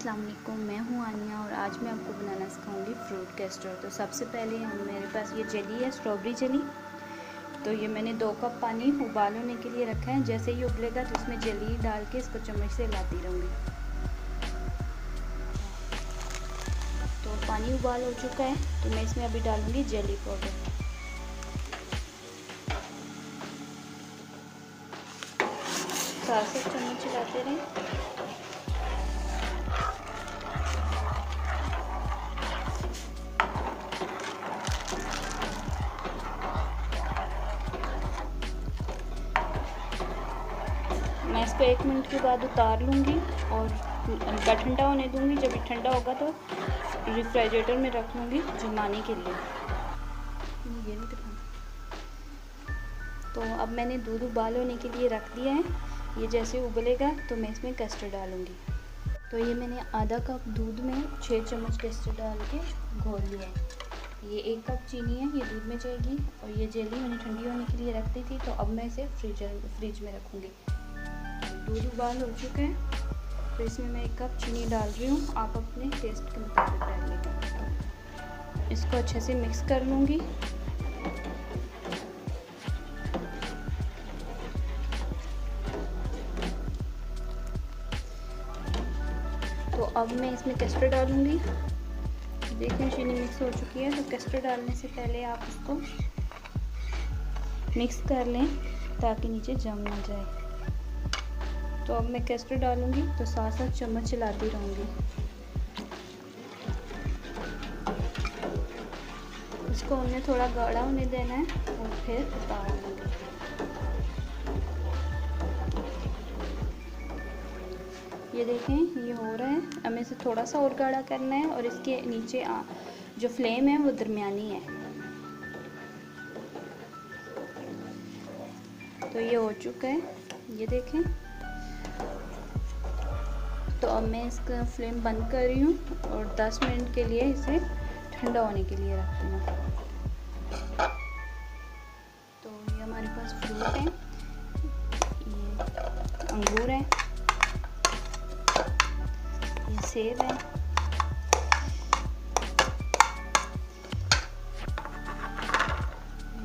अस्सलाम वालेकुम, मैं हूँ आनिया और आज मैं आपको बनाना सिखाऊंगी फ्रूट कस्टर्ड। तो सबसे पहले मेरे पास ये जेली है, स्ट्रॉबेरी जेली। तो ये मैंने 2 कप पानी उबाल होने के लिए रखा है। जैसे ही उबलेगा तो इसमें जेली डाल के इसको चम्मच से हिलाती रहूँगी। तो पानी उबाल हो चुका है, तो मैं इसमें अभी डालूँगी जेली पाउडर। 7 चम्मच हिलाते रहें। मैं इसको 1 मिनट के बाद उतार लूँगी और इनका ठंडा होने दूँगी। जब ये ठंडा होगा तो रेफ्रिजरेटर में रख लूँगी जमाने के लिए। ये नहीं दिखाना। तो अब मैंने दूध उबाल होने के लिए रख दिया है। ये जैसे उबलेगा तो मैं इसमें कस्टर्ड डालूँगी। तो ये मैंने आधा कप दूध में 6 चम्मच कस्टर्ड डाल के घोल लिया है। ये 1 कप चीनी है, ये दूध में जाएगी। और ये जेली मैंने ठंडी होने के लिए रख दी थी, तो अब मैं इसे फ्रिज में रखूँगी। दूध उबाल हो चुका है, तो इसमें मैं 1 कप चीनी डाल रही हूँ। आप अपने टेस्ट के मुताबिक डालिएगा। इसको अच्छे से मिक्स कर लूँगी। तो अब मैं इसमें कस्टर्ड डालूँगी। देखें चीनी मिक्स हो चुकी है। तो कस्टर्ड डालने से पहले आप इसको मिक्स कर लें ताकि नीचे जम ना जाए। तो अब मैं कस्टर्ड डालूँगी तो 7 चम्मच चलाती रहूँगी। इसको हमने थोड़ा गाढ़ा होने देना है और फिर उतार लेंगे। ये देखें ये हो रहा है। हमें इसे थोड़ा सा और गाढ़ा करना है और इसके नीचे जो फ्लेम है वो दरमियानी है। तो ये हो चुका है, ये देखें। तो अब मैं इसका फ्लेम बंद कर रही हूँ और 10 मिनट के लिए इसे ठंडा होने के लिए रखती हूँ। तो ये हमारे पास फ्रूट है, ये अंगूर है, ये सेब है,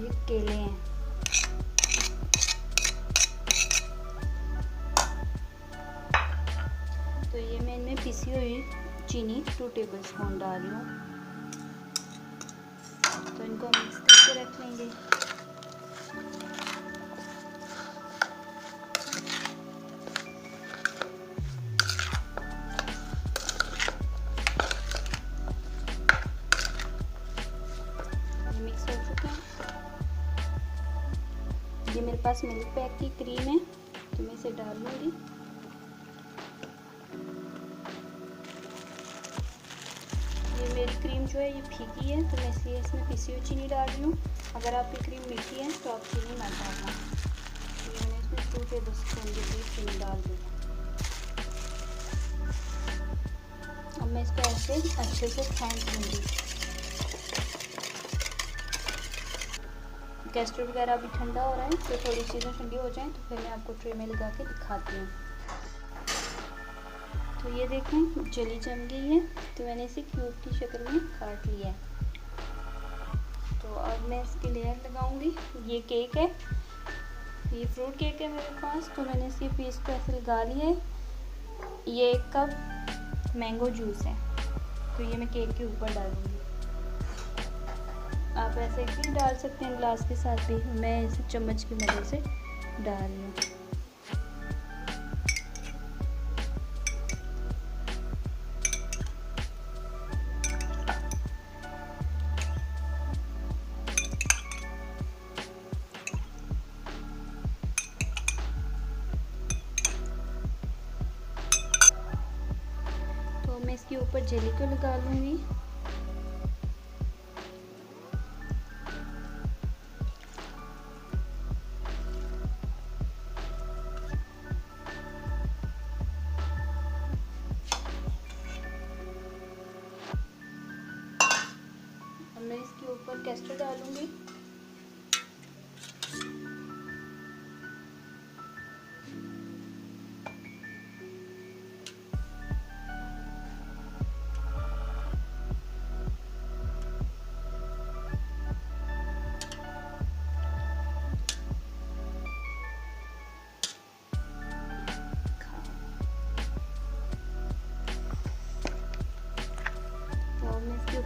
ये केले हैं। तो ये मैं इनमें पिसी हुई चीनी 2 टेबल स्पून डाल रही हूँ। तो इनको मिक्स करके रख लेंगे। ये मिक्स हो चुका है। ये मेरे पास मिल्क पैक की क्रीम है, तो मैं इसे डाल लूँगी। ये मेरी क्रीम जो है ये फीकी है, तो मैं इसलिए इसमें पिसी हुई चीनी डाल रही हूँ। अगर आपकी क्रीम मीठी है तो आप चीनी मत डालना। तो ये मैंने इसमें 2 टेबल स्पून जितनी चीनी डाल दी। अब मैं इसको ऐसे अच्छे से फेंट लूँगी। कस्टर्ड वगैरह अभी ठंडा हो रहा है, तो थोड़ी चीज़ें ठंडी हो जाएं तो फिर मैं आपको ट्रे में लगा के दिखाती हूँ। तो ये देखें जेली जम गई है, तो मैंने इसे क्यूब की शक्ल में काट लिया है। तो अब मैं इसकी लेयर लगाऊंगी। ये केक है, ये फ्रूट केक है मेरे पास, तो मैंने इसके पीस को ऐसे लगा लिया है। ये 1 कप मैंगो जूस है, तो ये मैं केक के ऊपर डालूंगी। आप ऐसे भी डाल सकते हैं ग्लास के साथ भी, मैं इसे चम्मच की मदद से डाल रही हूँ। तो मैं इसके ऊपर जेली को लगा लूँगी। मैं इसके ऊपर कस्टर्ड डालूंगी।